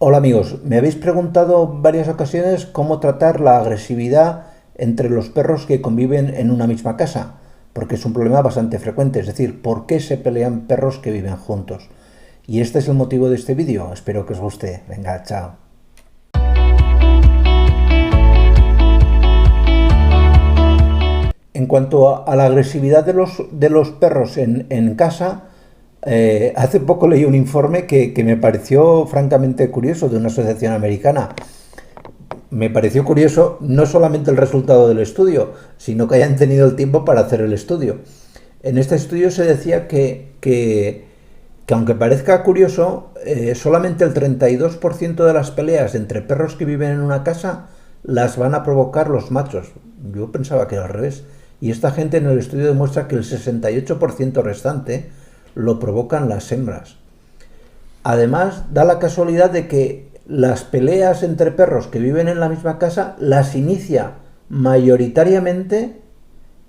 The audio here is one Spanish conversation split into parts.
Hola amigos, me habéis preguntado en varias ocasiones cómo tratar la agresividad entre los perros que conviven en una misma casa, porque es un problema bastante frecuente, es decir, ¿por qué se pelean perros que viven juntos? Y este es el motivo de este vídeo, espero que os guste. Venga, chao. En cuanto a la agresividad de los perros en casa, hace poco leí un informe que me pareció francamente curioso de una asociación americana. Me pareció curioso no solamente el resultado del estudio, sino que hayan tenido el tiempo para hacer el estudio. En este estudio se decía que aunque parezca curioso, solamente el 32% de las peleas entre perros que viven en una casa las van a provocar los machos. Yo pensaba que era al revés. Y esta gente en el estudio demuestra que el 68% restante lo provocan las hembras. Además, da la casualidad de que las peleas entre perros que viven en la misma casa las inicia mayoritariamente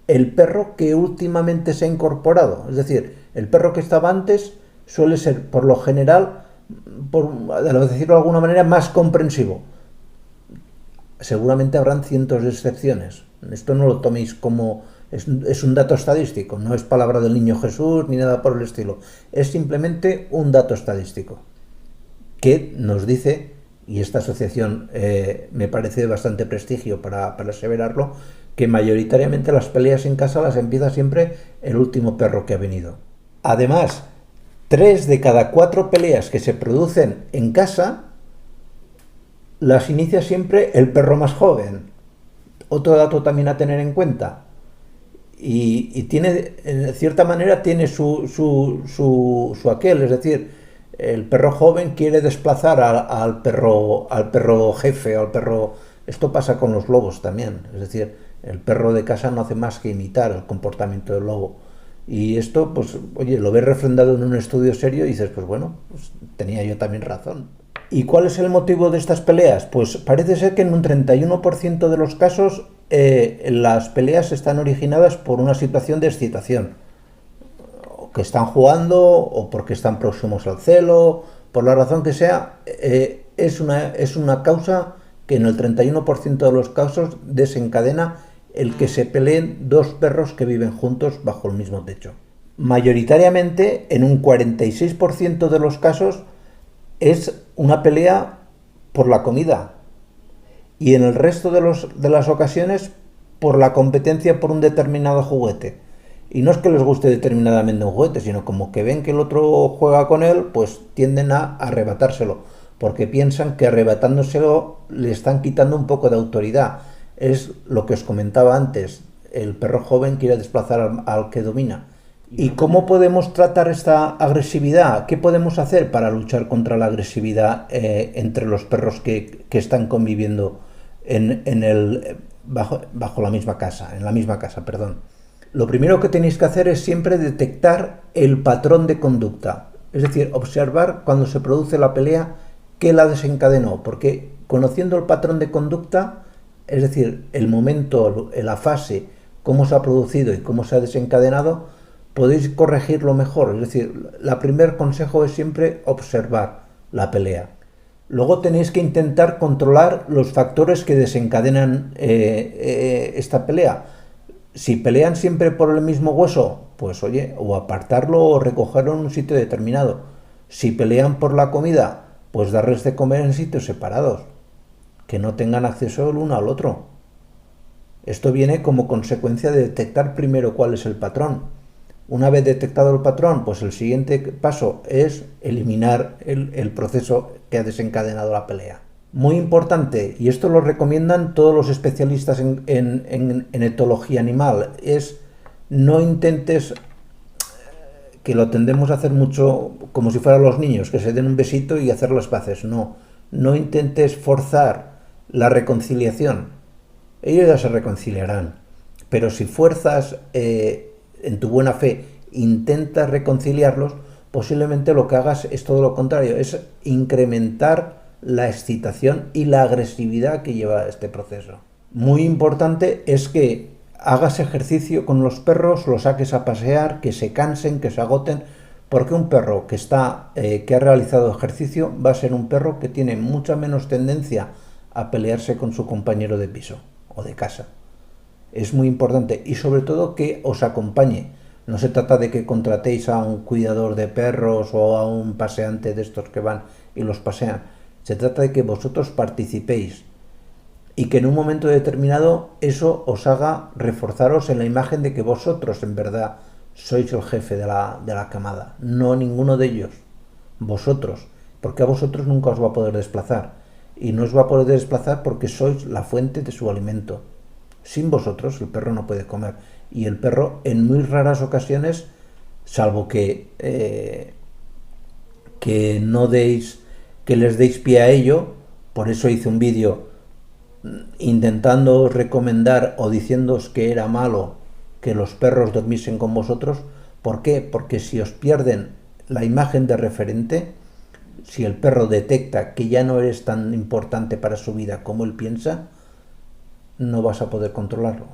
el perro que últimamente se ha incorporado. Es decir, el perro que estaba antes suele ser, por lo general, por decirlo de alguna manera, más comprensivo. Seguramente habrán cientos de excepciones. Esto no lo toméis como... Es un dato estadístico, no es palabra del niño Jesús ni nada por el estilo. Es simplemente un dato estadístico que nos dice, y esta asociación me parece de bastante prestigio para aseverarlo, que mayoritariamente las peleas en casa las empieza siempre el último perro que ha venido. Además, 3 de cada 4 peleas que se producen en casa las inicia siempre el perro más joven. Otro dato también a tener en cuenta. Y tiene, en cierta manera, tiene su aquel, es decir, el perro joven quiere desplazar al perro jefe, al perro... Esto pasa con los lobos también, es decir, el perro de casa no hace más que imitar el comportamiento del lobo. Y esto, pues, oye, lo ves refrendado en un estudio serio y dices, pues bueno, pues tenía yo también razón. ¿Y cuál es el motivo de estas peleas? Pues parece ser que en un 31% de los casos las peleas están originadas por una situación de excitación. O que están jugando, o porque están próximos al celo, por la razón que sea, es una causa que en el 31% de los casos desencadena el que se peleen dos perros que viven juntos bajo el mismo techo. Mayoritariamente, en un 46% de los casos, es una pelea por la comida, y en el resto de las ocasiones por la competencia por un determinado juguete. Y no es que les guste determinadamente un juguete, sino como que ven que el otro juega con él, pues tienden a arrebatárselo, porque piensan que arrebatándoselo le están quitando un poco de autoridad. Es lo que os comentaba antes, el perro joven quiere desplazar al que domina. ¿Y cómo podemos tratar esta agresividad? ¿Qué podemos hacer para luchar contra la agresividad entre los perros que están conviviendo bajo la misma casa, en la misma casa, perdón? Lo primero que tenéis que hacer es siempre detectar el patrón de conducta, es decir, observar cuando se produce la pelea qué la desencadenó, porque conociendo el patrón de conducta, es decir, el momento, la fase, cómo se ha producido y cómo se ha desencadenado, podéis corregirlo mejor. Es decir, el primer consejo es siempre observar la pelea. Luego tenéis que intentar controlar los factores que desencadenan esta pelea. Si pelean siempre por el mismo hueso, pues oye, o apartarlo o recogerlo en un sitio determinado. Si pelean por la comida, pues darles de comer en sitios separados, que no tengan acceso el uno al otro. Esto viene como consecuencia de detectar primero cuál es el patrón. Una vez detectado el patrón, pues el siguiente paso es eliminar el proceso que ha desencadenado la pelea. Muy importante, y esto lo recomiendan todos los especialistas en etología animal, es no intentes, que lo tendemos a hacer mucho como si fueran los niños, que se den un besito y hacer las paces. No intentes forzar la reconciliación. Ellos ya se reconciliarán, pero si fuerzas... en tu buena fe intentas reconciliarlos, posiblemente lo que hagas es todo lo contrario, es incrementar la excitación y la agresividad que lleva este proceso. Muy importante es que hagas ejercicio con los perros, los saques a pasear, que se cansen, que se agoten, Porque un perro que ha realizado ejercicio va a ser un perro que tiene mucha menos tendencia a pelearse con su compañero de piso o de casa. Es muy importante, y sobre todo que os acompañe. No se trata de que contratéis a un cuidador de perros o a un paseante de estos que van y los pasean. Se trata de que vosotros participéis y que en un momento determinado eso os haga reforzaros en la imagen de que vosotros en verdad sois el jefe de la camada, no ninguno de ellos, vosotros, porque a vosotros nunca os va a poder desplazar, y no os va a poder desplazar porque sois la fuente de su alimento. Sin vosotros el perro no puede comer, y el perro en muy raras ocasiones, salvo que no deis, que les deis pie a ello. Por eso hice un vídeo intentando recomendar o diciéndoos que era malo que los perros durmiesen con vosotros. ¿Por qué? Porque si os pierden la imagen de referente, si el perro detecta que ya no eres tan importante para su vida como él piensa, no vas a poder controlarlo.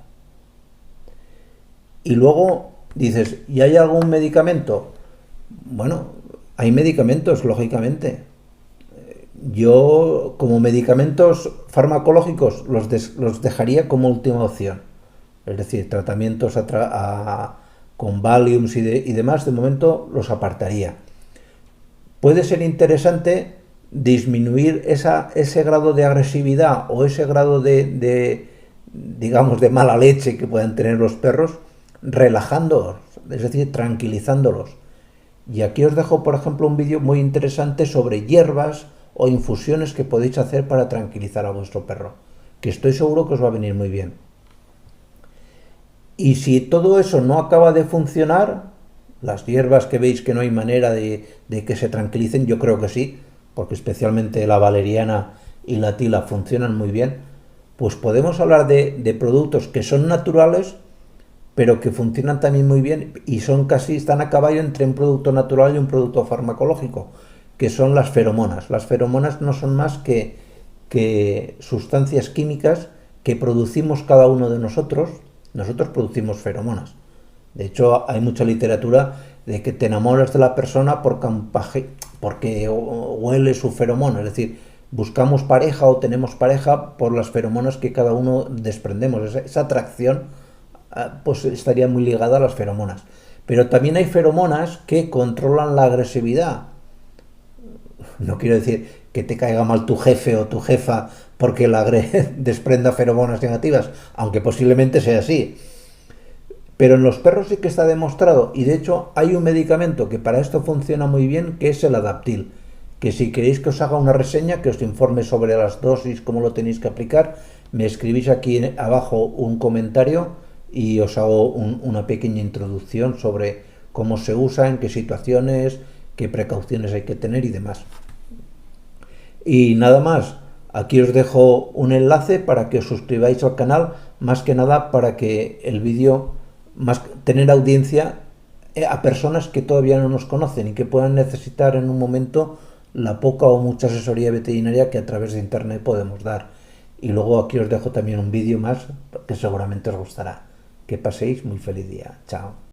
Y luego dices, ¿y hay algún medicamento? Bueno, hay medicamentos, lógicamente. Yo, como medicamentos farmacológicos, los dejaría como última opción. Es decir, tratamientos con Valiums y demás, de momento los apartaría. Puede ser interesante disminuir ese grado de agresividad o ese grado digamos, de mala leche que puedan tener los perros, relajándolos, es decir, tranquilizándolos. Y aquí os dejo, por ejemplo, un vídeo muy interesante sobre hierbas o infusiones que podéis hacer para tranquilizar a vuestro perro, que estoy seguro que os va a venir muy bien. Y si todo eso no acaba de funcionar, las hierbas que veis que no hay manera de que se tranquilicen, yo creo que sí, porque especialmente la valeriana y la tila funcionan muy bien, pues podemos hablar de productos que son naturales, pero que funcionan también muy bien y están a caballo entre un producto natural y un producto farmacológico, que son las feromonas. Las feromonas no son más que sustancias químicas que producimos cada uno de nosotros. Nosotros producimos feromonas. De hecho, hay mucha literatura de que te enamoras de la persona porque huele su feromona. Es decir, buscamos pareja o tenemos pareja por las feromonas que cada uno desprendemos. Esa atracción pues estaría muy ligada a las feromonas. Pero también hay feromonas que controlan la agresividad. No quiero decir que te caiga mal tu jefe o tu jefa porque desprenda feromonas negativas, aunque posiblemente sea así. Pero en los perros sí que está demostrado, y de hecho hay un medicamento que para esto funciona muy bien, que es el Adaptil, que si queréis que os haga una reseña, que os informe sobre las dosis, cómo lo tenéis que aplicar, me escribís aquí abajo un comentario y os hago una pequeña introducción sobre cómo se usa, en qué situaciones, qué precauciones hay que tener y demás. Y nada más, aquí os dejo un enlace para que os suscribáis al canal, más que nada para que el vídeo, tener audiencia a personas que todavía no nos conocen y que puedan necesitar en un momento la poca o mucha asesoría veterinaria que a través de internet podemos dar. Y luego aquí os dejo también un vídeo más que seguramente os gustará. Que paséis muy feliz día. Chao.